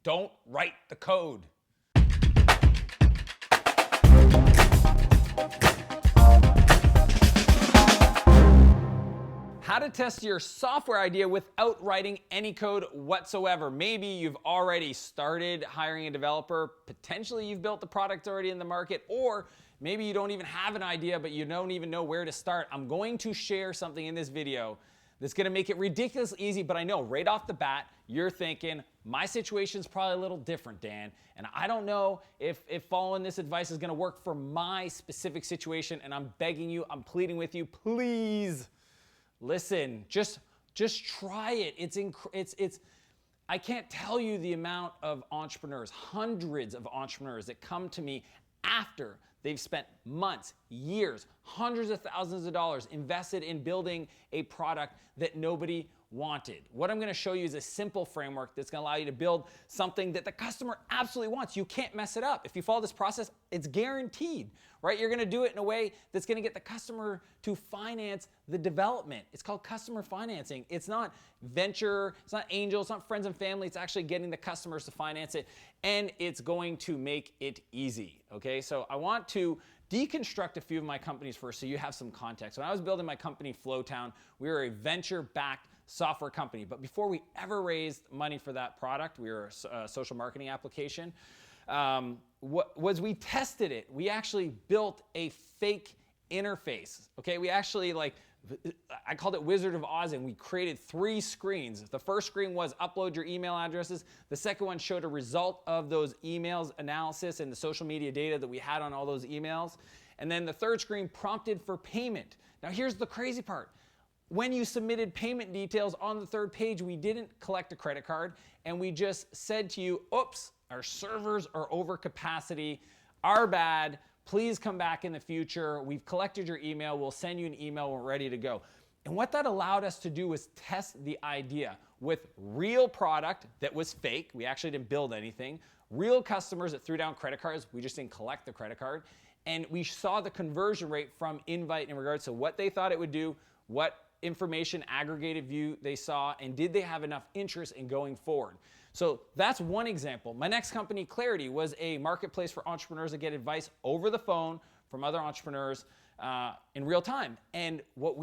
Don't write the code. How to test your software idea without writing any code whatsoever. Maybe you've already started hiring a developer, potentially you've built the product already in the market, or maybe you don't even have an idea, but you don't even know where to start. I'm going to share something in this video that's gonna make it ridiculously easy, but I know right off the bat, you're thinking, my situation's probably a little different, Dan, and I don't know if following this advice is gonna work for my specific situation, and I'm begging you, I'm pleading with you, please. Listen, just try it. It's I can't tell you the amount of entrepreneurs, hundreds of entrepreneurs that come to me after they've spent months, years, hundreds of thousands of dollars invested in building a product that nobody wanted. What I'm gonna show you is a simple framework that's gonna allow you to build something that the customer absolutely wants. You can't mess it up. If you follow this process, it's guaranteed, right? You're gonna do it in a way that's gonna get the customer to finance the development. It's called customer financing. It's not venture, it's not angel, it's not friends and family, it's actually getting the customers to finance it, and it's going to make it easy, okay? So I want to deconstruct a few of my companies first so you have some context. When I was building my company, Flowtown, we were a venture-backed software company. But before we ever raised money for that product, we were a social marketing application, we tested it. We actually built a fake interface, okay? We actually I called it Wizard of Oz, and we created 3 screens. The first screen was upload your email addresses. The second one showed a result of those emails analysis and the social media data that we had on all those emails. And then the third screen prompted for payment. Now here's the crazy part. When you submitted payment details on the third page, we didn't collect a credit card, and we just said to you, oops, our servers are over capacity, our bad, please come back in the future. We've collected your email, we'll send you an email, we're ready to go. And what that allowed us to do was test the idea with real product that was fake. We actually didn't build anything. Real customers that threw down credit cards, we just didn't collect the credit card. And we saw the conversion rate from invite in regards to what they thought it would do, what information aggregated view they saw, and did they have enough interest in going forward. So that's one example. My next company, Clarity, was a marketplace for entrepreneurs that get advice over the phone from other entrepreneurs in real time. And what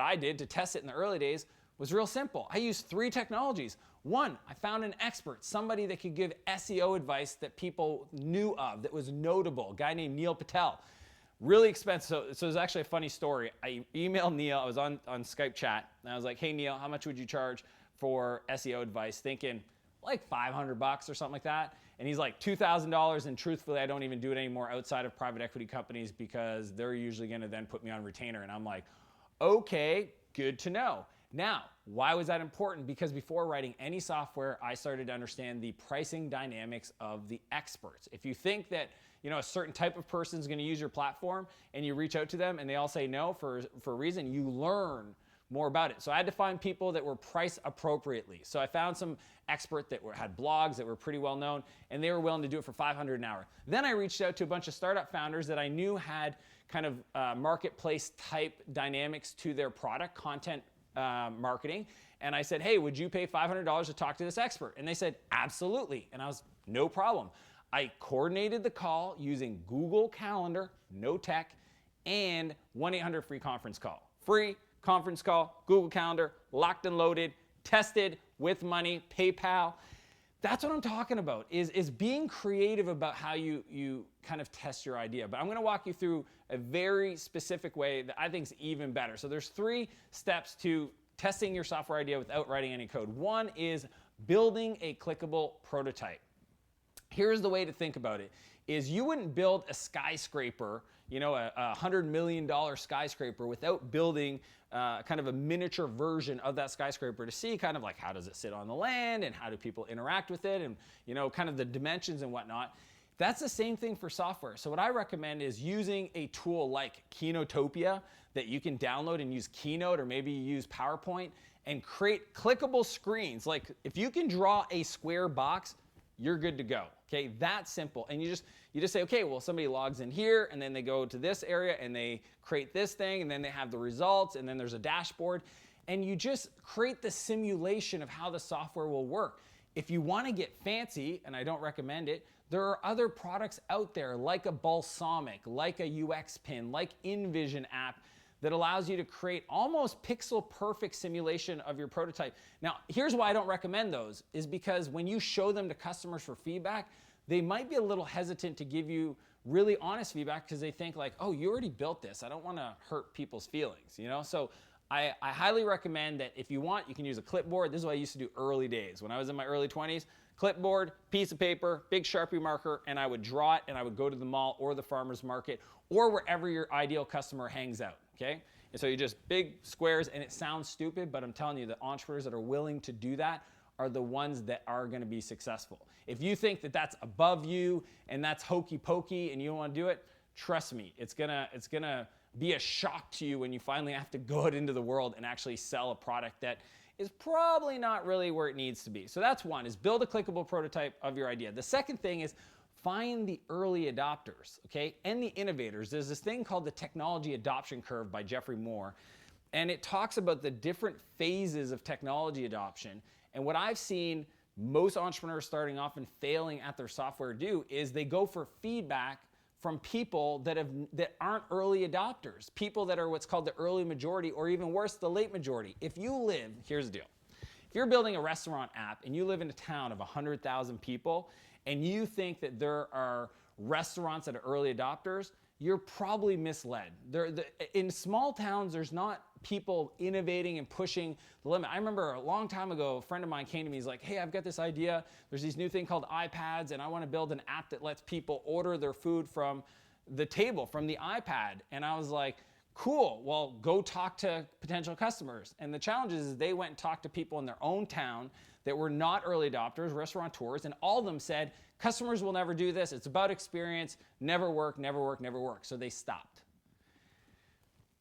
I did to test it in the early days was real simple. I used 3 technologies. One, I found an expert, somebody that could give SEO advice that people knew of, that was notable, a guy named Patel. Really expensive. So it's actually a funny story. I emailed Neil, I was on Skype chat, and I was like, hey Neil, how much would you charge for SEO advice? Thinking like $500 or something like that. And he's like, $2,000, and truthfully, I don't even do it anymore outside of private equity companies because they're usually gonna then put me on retainer. And I'm like, okay, good to know. Now, why was that important? Because before writing any software, I started to understand the pricing dynamics of the experts. If you think that a certain type of person is going to use your platform and you reach out to them and they all say no for a reason, you learn more about it. So I had to find people that were priced appropriately. So I found some expert that had blogs that were pretty well known, and they were willing to do it for $500 an hour. Then I reached out to a bunch of startup founders that I knew had kind of marketplace type dynamics to their product, content marketing. And I said, hey, would you pay $500 to talk to this expert? And they said, absolutely. And I was, no problem. I coordinated the call using Google Calendar, no tech, and 1-800 free conference call. Free conference call, Google Calendar, locked and loaded, tested with money, PayPal. That's what I'm talking about, is being creative about how you kind of test your idea. But I'm gonna walk you through a very specific way that I think is even better. So there's 3 steps to testing your software idea without writing any code. One is building a clickable prototype. Here's the way to think about it, is you wouldn't build a skyscraper, a $100 million skyscraper without building kind of a miniature version of that skyscraper to see kind of like how does it sit on the land and how do people interact with it and kind of the dimensions and whatnot. That's the same thing for software. So what I recommend is using a tool like Keynotopia that you can download and use Keynote, or maybe you use PowerPoint, and create clickable screens. Like if you can draw a square box, you're good to go. Okay, that's simple. And you just say, okay, well, somebody logs in here and then they go to this area and they create this thing and then they have the results and then there's a dashboard, and you just create the simulation of how the software will work. If you want to get fancy, and I don't recommend it, there are other products out there like a Balsamic, like a UX Pin, like InVision app that allows you to create almost pixel perfect simulation of your prototype. Now, here's why I don't recommend those, is because when you show them to customers for feedback, they might be a little hesitant to give you really honest feedback because they think like, oh, you already built this. I don't want to hurt people's feelings, you know? So I highly recommend that if you want, you can use a clipboard. This is what I used to do early days. When I was in my early 20s, clipboard, piece of paper, big Sharpie marker, and I would draw it and I would go to the mall or the farmer's market or wherever your ideal customer hangs out, okay? And so you just big squares, and it sounds stupid, but I'm telling you, the entrepreneurs that are willing to do that are the ones that are gonna be successful. If you think that that's above you and that's hokey pokey and you don't wanna do it, trust me, it's gonna be a shock to you when you finally have to go out into the world and actually sell a product that is probably not really where it needs to be. So that's one, is build a clickable prototype of your idea. The second thing is find the early adopters, okay, and the innovators. There's this thing called the technology adoption curve by Jeffrey Moore, and it talks about the different phases of technology adoption. And what I've seen most entrepreneurs starting off and failing at their software do is they go for feedback from people that aren't early adopters, people that are what's called the early majority, or even worse, the late majority. If you live, here's the deal. If you're building a restaurant app and you live in a town of 100,000 people and you think that there are restaurants that are early adopters, you're probably misled. In small towns, there's not people innovating and pushing the limit. I remember a long time ago, a friend of mine came to me, he's like, hey, I've got this idea. There's this new thing called iPads, and I want to build an app that lets people order their food from the table, from the iPad. And I was like, cool, well, go talk to potential customers. And the challenge is they went and talked to people in their own town that were not early adopters, restaurateurs, and all of them said, customers will never do this. It's about experience, never work, never work, never work. So they stopped.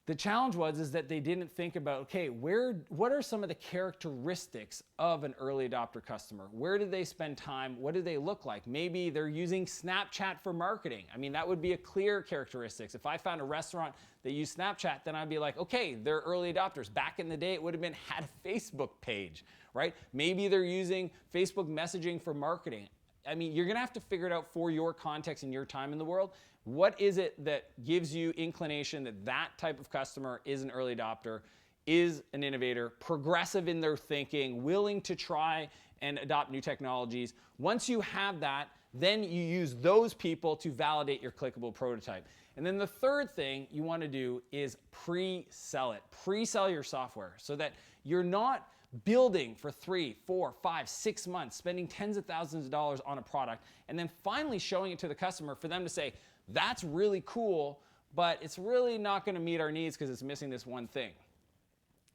The challenge was that they didn't think about, okay, what are some of the characteristics of an early adopter customer? Where do they spend time? What do they look like? Maybe they're using Snapchat for marketing. I mean, that would be a clear characteristics. If I found a restaurant that used Snapchat, then I'd be like, okay, they're early adopters. Back in the day, it would have been had a Facebook page, right? Maybe they're using Facebook messaging for marketing. I mean, you're gonna have to figure it out for your context and your time in the world. What is it that gives you inclination that that type of customer is an early adopter, is an innovator, progressive in their thinking, willing to try and adopt new technologies? Once you have that, then you use those people to validate your clickable prototype. And then the third thing you want to do is pre-sell it. Pre-sell your software so that you're not building for 3, 4, 5, 6 months, spending tens of thousands of dollars on a product, and then finally showing it to the customer for them to say, that's really cool, but it's really not going to meet our needs because it's missing this one thing.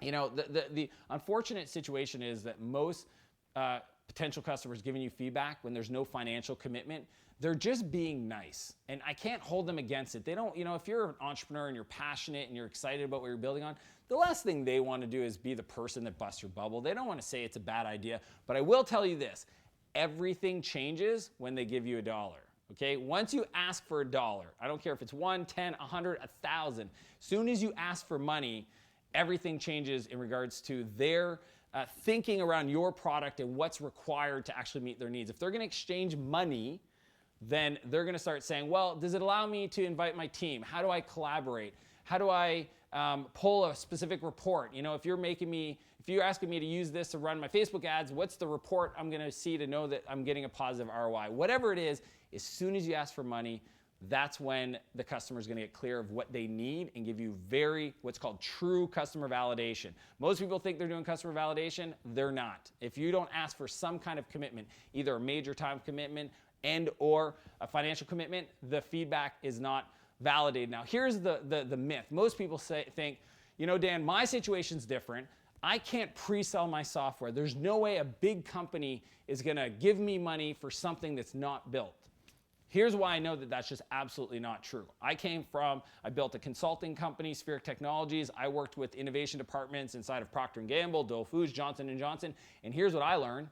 You know, the unfortunate situation is that most potential customers giving you feedback when there's no financial commitment, they're just being nice. And I can't hold them against it. They don't, you know, if you're an entrepreneur and you're passionate and you're excited about what you're building on, the last thing they want to do is be the person that busts your bubble. They don't want to say it's a bad idea. But I will tell you this, everything changes when they give you $1. Okay, once you ask for $1, I don't care if it's 1, 10, 100, 1,000, soon as you ask for money, everything changes in regards to their thinking around your product and what's required to actually meet their needs. If they're going to exchange money, then they're going to start saying, well, does it allow me to invite my team? How do I collaborate? How do I pull a specific report? You know, if you're asking me to use this to run my Facebook ads, what's the report I'm going to see to know that I'm getting a positive ROI? Whatever it is, as soon as you ask for money, that's when the customer is going to get clear of what they need and give you what's called true customer validation. Most people think they're doing customer validation. They're not. If you don't ask for some kind of commitment, either a major time commitment and or a financial commitment, the feedback is not validated. Now, here's the myth. Most people think, you know, Dan, my situation's different. I can't pre-sell my software. There's no way a big company is going to give me money for something that's not built. Here's why I know that that's just absolutely not true. I built a consulting company, Spheric Technologies. I worked with innovation departments inside of Procter & Gamble, Dole Foods, Johnson & Johnson. And here's what I learned.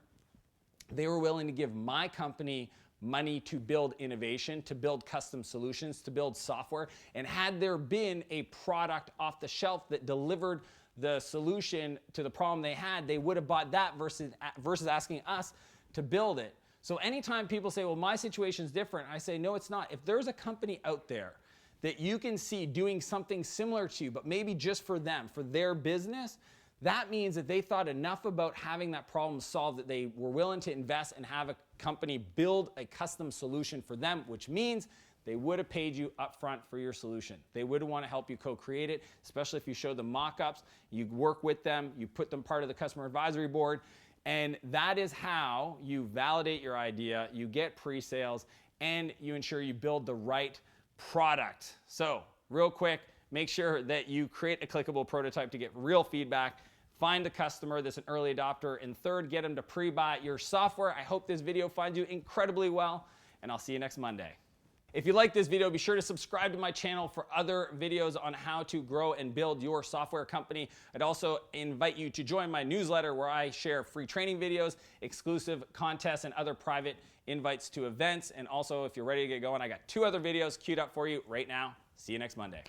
They were willing to give my company money to build innovation, to build custom solutions, to build software. And had there been a product off the shelf that delivered the solution to the problem they had, they would have bought that versus asking us to build it. So anytime people say, well, my situation's different, I say, no, it's not. If there's a company out there that you can see doing something similar to you, but maybe just for them, for their business, that means that they thought enough about having that problem solved that they were willing to invest and have a company build a custom solution for them, which means they would have paid you upfront for your solution. They would want to help you co-create it, especially if you show them mock-ups, you work with them, you put them part of the customer advisory board, and that is how you validate your idea, you get pre-sales, and you ensure you build the right product. So, real quick, make sure that you create a clickable prototype to get real feedback. Find a customer that's an early adopter. And third, get them to pre-buy your software. I hope this video finds you incredibly well, and I'll see you next Monday. If you like this video, be sure to subscribe to my channel for other videos on how to grow and build your software company. I'd also invite you to join my newsletter where I share free training videos, exclusive contests, and other private invites to events. And also, if you're ready to get going, I got 2 other videos queued up for you right now. See you next Monday.